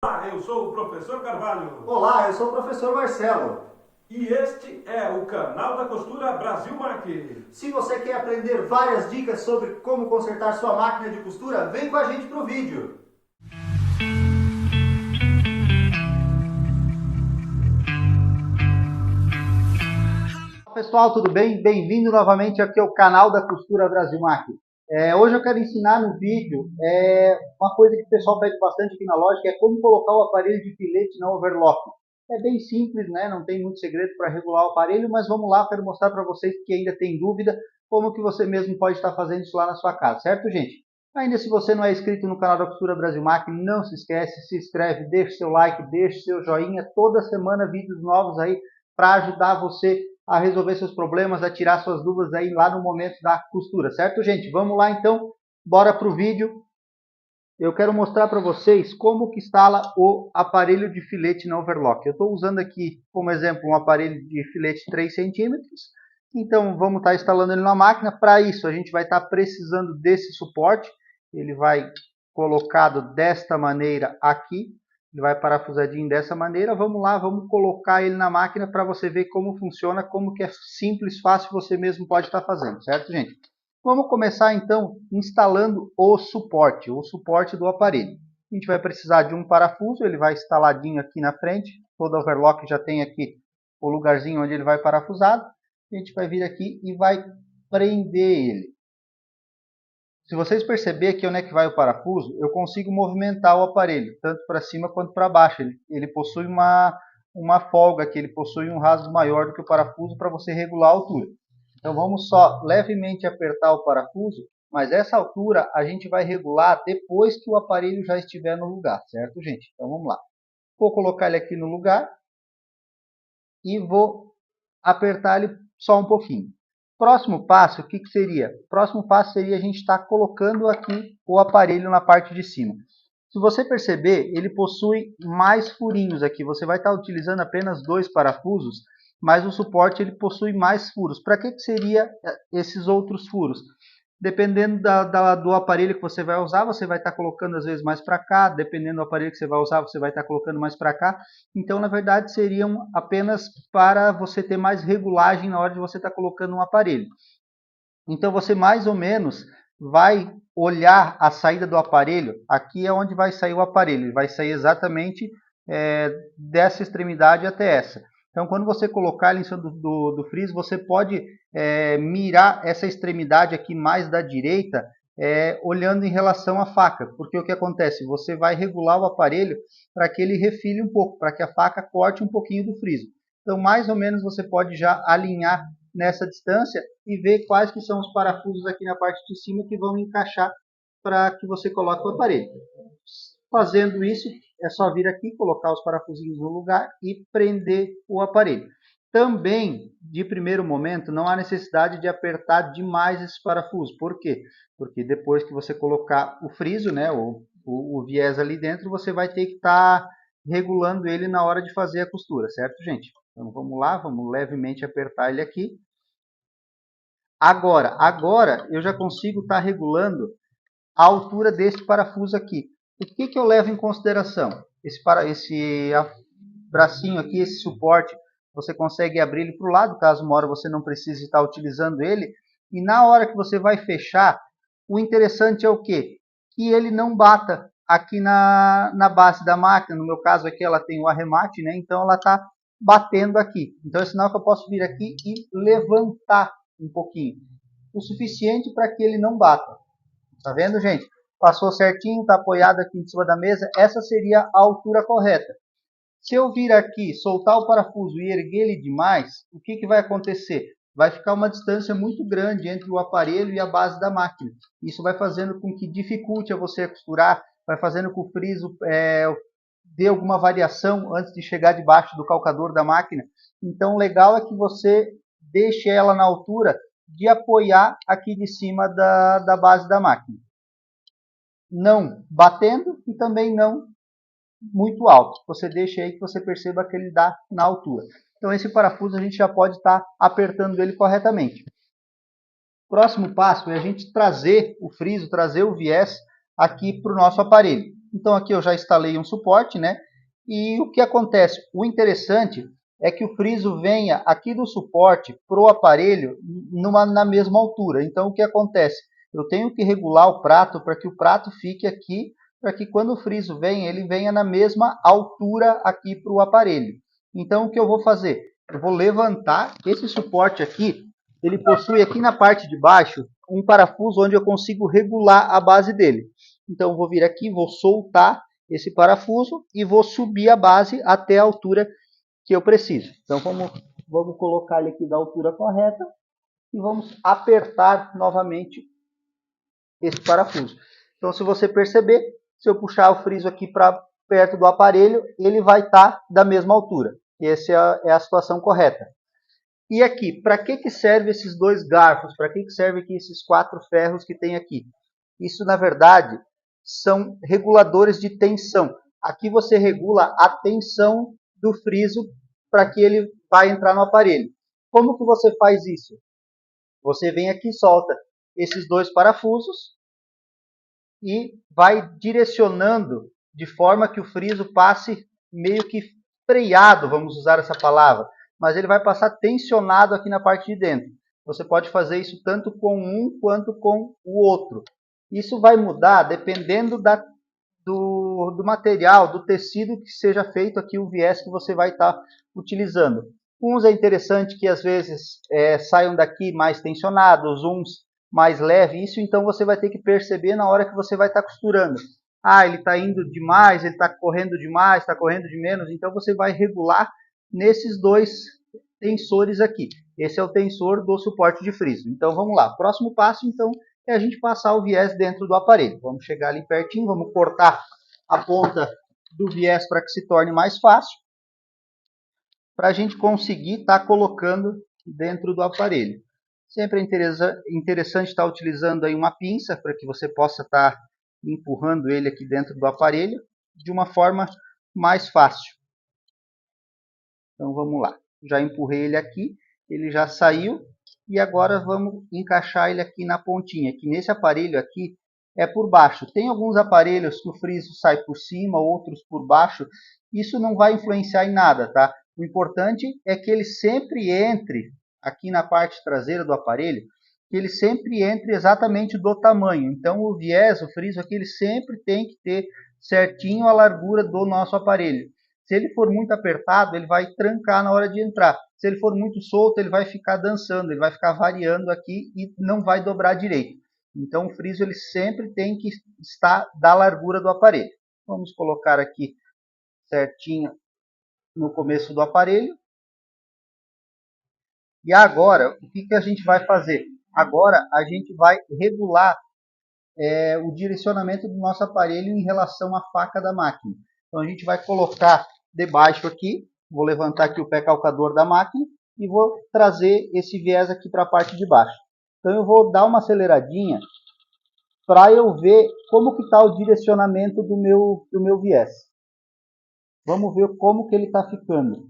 Olá, eu sou o professor Carvalho. Olá, eu sou o professor Marcelo. E este é o canal da Costura Brasil Mac. Se você quer aprender várias dicas sobre como consertar sua máquina de costura, vem com a gente pro vídeo. Olá pessoal, tudo bem? Bem-vindo novamente aqui ao canal da Costura Brasil Mac. Hoje eu quero ensinar no vídeo uma coisa que o pessoal pede bastante aqui na loja, que é como colocar o aparelho de filete na overlock. É bem simples, né? Não tem muito segredo para regular o aparelho, mas vamos lá, eu quero mostrar para vocês que ainda tem dúvida, como que você mesmo pode estar fazendo isso lá na sua casa, certo, gente? Ainda se você não é inscrito no canal da Costura Brasil Mac, não se esquece, se inscreve, deixa seu like, deixa seu joinha, toda semana vídeos novos aí para ajudar você a resolver seus problemas, a tirar suas dúvidas aí lá no momento da costura, certo, gente? Vamos lá então, bora para o vídeo. Eu quero mostrar para vocês como que instala o aparelho de filete na overlock. Eu estou usando aqui como exemplo um aparelho de filete 3 centímetros. Então vamos estar instalando ele na máquina. Para isso a gente vai estar precisando desse suporte. Ele vai colocado desta maneira aqui. Ele vai parafusadinho dessa maneira. Vamos lá, vamos colocar ele na máquina para você ver como funciona, como que é simples, fácil, você mesmo pode estar fazendo, certo, gente? Vamos começar então instalando o suporte do aparelho. A gente vai precisar de um parafuso, ele vai instaladinho aqui na frente. Todo overlock já tem aqui o lugarzinho onde ele vai parafusado. A gente vai vir aqui e vai prender ele. Se vocês perceberem aqui onde é que vai o parafuso, eu consigo movimentar o aparelho, tanto para cima quanto para baixo. Ele possui uma folga aqui, ele possui um rasgo maior do que o parafuso para você regular a altura. Então vamos só levemente apertar o parafuso, mas essa altura a gente vai regular depois que o aparelho já estiver no lugar, certo, gente? Então vamos lá. Vou colocar ele aqui no lugar e vou apertar ele só um pouquinho. Próximo passo, o que seria? O próximo passo seria a gente estar colocando aqui o aparelho na parte de cima. Se você perceber, ele possui mais furinhos aqui. Você vai estar utilizando apenas 2 parafusos, mas o suporte ele possui mais furos. Para que seria esses outros furos? Dependendo do aparelho que você vai usar, você vai estar colocando às vezes mais para cá. Dependendo do aparelho que você vai usar, você vai estar colocando mais para cá. Então, na verdade, seriam apenas para você ter mais regulagem na hora de você estar colocando um aparelho. Então, você mais ou menos vai olhar a saída do aparelho. Aqui é onde vai sair o aparelho. Ele vai sair exatamente dessa extremidade até essa. Então, quando você colocar ele em cima do friso, você pode mirar essa extremidade aqui mais da direita, olhando em relação à faca. Porque o que acontece? Você vai regular o aparelho para que ele refile um pouco, para que a faca corte um pouquinho do friso. Então, mais ou menos, você pode já alinhar nessa distância e ver quais que são os parafusos aqui na parte de cima que vão encaixar para que você coloque o aparelho. Fazendo isso, é só vir aqui, colocar os parafusinhos no lugar e prender o aparelho. Também, de primeiro momento, não há necessidade de apertar demais esses parafusos. Por quê? Porque depois que você colocar o friso, né, o viés ali dentro, você vai ter que estar regulando ele na hora de fazer a costura, certo, gente? Então vamos lá, vamos levemente apertar ele aqui. Agora eu já consigo estar regulando a altura desse parafuso aqui. O que eu levo em consideração? Esse bracinho aqui, esse suporte, você consegue abrir ele para o lado, caso uma hora você não precise estar utilizando ele. E na hora que você vai fechar, o interessante é o quê? Que ele não bata aqui na base da máquina. No meu caso aqui ela tem o arremate, né? Então ela está batendo aqui. Então é sinal que eu posso vir aqui e levantar um pouquinho. O suficiente para que ele não bata. Tá vendo, gente? Passou certinho, está apoiado aqui em cima da mesa. Essa seria a altura correta. Se eu vir aqui, soltar o parafuso e erguer ele demais, o que vai acontecer? Vai ficar uma distância muito grande entre o aparelho e a base da máquina. Isso vai fazendo com que dificulte a você costurar, vai fazendo com que o friso dê alguma variação antes de chegar debaixo do calcador da máquina. Então, o legal é que você deixe ela na altura de apoiar aqui de cima da base da máquina. Não batendo e também não muito alto. Você deixa aí que você perceba que ele dá na altura. Então esse parafuso a gente já pode estar apertando ele corretamente. Próximo passo é a gente trazer o friso, trazer o viés aqui para o nosso aparelho. Então aqui eu já instalei um suporte, né? E o que acontece? O interessante é que o friso venha aqui do suporte para o aparelho na mesma altura. Então o que acontece? Eu tenho que regular o prato para que o prato fique aqui, para que quando o friso vem, ele venha na mesma altura aqui para o aparelho. Então o que eu vou fazer? Eu vou levantar esse suporte aqui, ele possui aqui na parte de baixo um parafuso onde eu consigo regular a base dele. Então eu vou vir aqui, vou soltar esse parafuso e vou subir a base até a altura que eu preciso. Então vamos colocar ele aqui da altura correta e vamos apertar novamente esse parafuso. Então se você perceber, se eu puxar o friso aqui para perto do aparelho, ele vai estar da mesma altura. Essa é a situação correta. E aqui, para que serve esses dois garfos? Para que serve aqui esses 4 ferros que tem aqui? Isso, na verdade, são reguladores de tensão. Aqui você regula a tensão do friso para que ele vai entrar no aparelho. Como que você faz isso? Você vem aqui e solta esses 2 parafusos e vai direcionando de forma que o friso passe meio que freado, vamos usar essa palavra, mas ele vai passar tensionado aqui na parte de dentro. Você pode fazer isso tanto com um quanto com o outro. Isso vai mudar dependendo do material, do tecido que seja feito aqui, o viés que você vai estar utilizando. Uns é interessante que às vezes saiam daqui mais tensionados, uns mais leve. Isso então você vai ter que perceber na hora que você vai estar costurando. Ah, ele está indo demais, ele está correndo demais, está correndo de menos. Então você vai regular nesses 2 tensores aqui. Esse é o tensor do suporte de friso. Então vamos lá. Próximo passo então é a gente passar o viés dentro do aparelho. Vamos chegar ali pertinho, vamos cortar a ponta do viés para que se torne mais fácil, para a gente conseguir estar colocando dentro do aparelho. Sempre é interessante estar utilizando aí uma pinça para que você possa estar empurrando ele aqui dentro do aparelho de uma forma mais fácil. Então vamos lá. Já empurrei ele aqui, ele já saiu e agora vamos encaixar ele aqui na pontinha, que nesse aparelho aqui é por baixo. Tem alguns aparelhos que o friso sai por cima, outros por baixo. Isso não vai influenciar em nada, tá? O importante é que ele sempre entre aqui na parte traseira do aparelho, que ele sempre entre exatamente do tamanho. Então o viés, o friso aqui, ele sempre tem que ter certinho a largura do nosso aparelho. Se ele for muito apertado, ele vai trancar na hora de entrar. Se ele for muito solto, ele vai ficar dançando, ele vai ficar variando aqui e não vai dobrar direito. Então o friso ele sempre tem que estar da largura do aparelho. Vamos colocar aqui certinho no começo do aparelho. E agora, o que a gente vai fazer? Agora a gente vai regular o direcionamento do nosso aparelho em relação à faca da máquina. Então a gente vai colocar debaixo aqui, vou levantar aqui o pé calcador da máquina e vou trazer esse viés aqui para a parte de baixo. Então eu vou dar uma aceleradinha para eu ver como que está o direcionamento do meu viés. Vamos ver como que ele está ficando.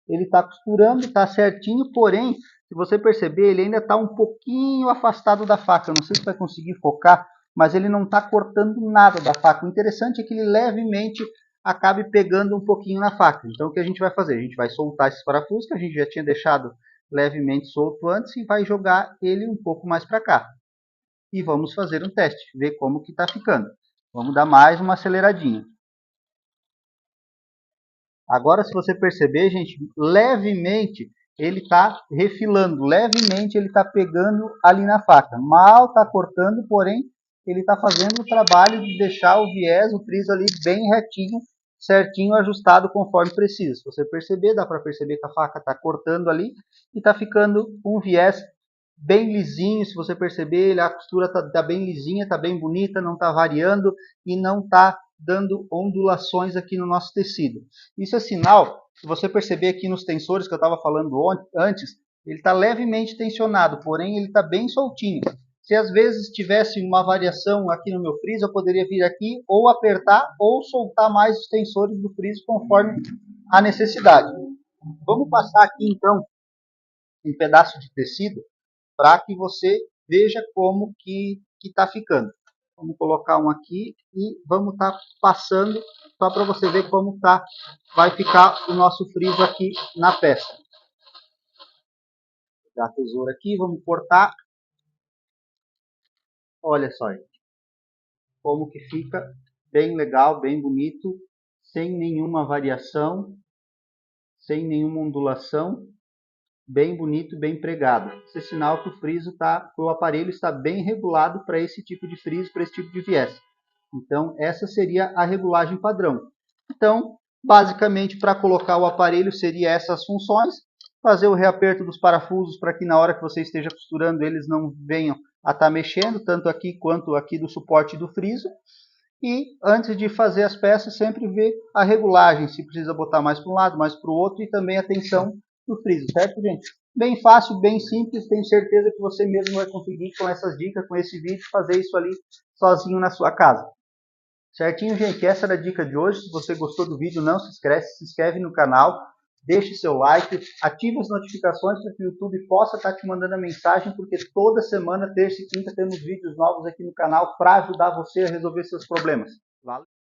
Ele está costurando, está certinho, porém, se você perceber, ele ainda está um pouquinho afastado da faca. Não sei se vai conseguir focar, mas ele não está cortando nada da faca. O interessante é que ele levemente acabe pegando um pouquinho na faca. Então o que a gente vai fazer? A gente vai soltar esses parafusos que a gente já tinha deixado levemente solto antes e vai jogar ele um pouco mais para cá. E vamos fazer um teste, ver como que está ficando. Vamos dar mais uma aceleradinha. Agora, se você perceber, gente, levemente ele está refilando, levemente ele está pegando ali na faca. Mal está cortando, porém ele está fazendo o trabalho de deixar o viés, o friso ali bem retinho, certinho, ajustado conforme precisa. Se você perceber, dá para perceber que a faca está cortando ali e está ficando um viés bem lisinho. Se você perceber, a costura está bem lisinha, está bem bonita, não está variando e não está dando ondulações aqui no nosso tecido. Isso é sinal, se você perceber aqui nos tensores que eu estava falando antes, ele está levemente tensionado, porém ele está bem soltinho. Se às vezes tivesse uma variação aqui no meu friso, eu poderia vir aqui ou apertar ou soltar mais os tensores do friso conforme a necessidade. Vamos passar aqui então um pedaço de tecido para que você veja como que está ficando. Vamos colocar um aqui e vamos estar passando só para você ver como vai ficar o nosso friso aqui na peça. Vou pegar a tesoura aqui, vamos cortar. Olha só, gente, como que fica bem legal, bem bonito, sem nenhuma variação, sem nenhuma ondulação, bem bonito, bem pregado. Esse é sinal que o aparelho está bem regulado para esse tipo de friso, para esse tipo de viés. Então, essa seria a regulagem padrão. Então, basicamente, para colocar o aparelho, seria essas funções. Fazer o reaperto dos parafusos para que na hora que você esteja costurando, eles não venham a estar mexendo, tanto aqui quanto aqui do suporte do friso. E antes de fazer as peças, sempre ver a regulagem, se precisa botar mais para um lado, mais para o outro, e também a tensão do friso, certo, gente? Bem fácil, bem simples, tenho certeza que você mesmo vai conseguir com essas dicas, com esse vídeo, fazer isso ali sozinho na sua casa. Certinho, gente? Essa era a dica de hoje. Se você gostou do vídeo, não se esquece, se inscreve no canal, deixe seu like, ative as notificações para que o YouTube possa estar te mandando a mensagem, porque toda semana, terça e quinta, temos vídeos novos aqui no canal para ajudar você a resolver seus problemas. Valeu!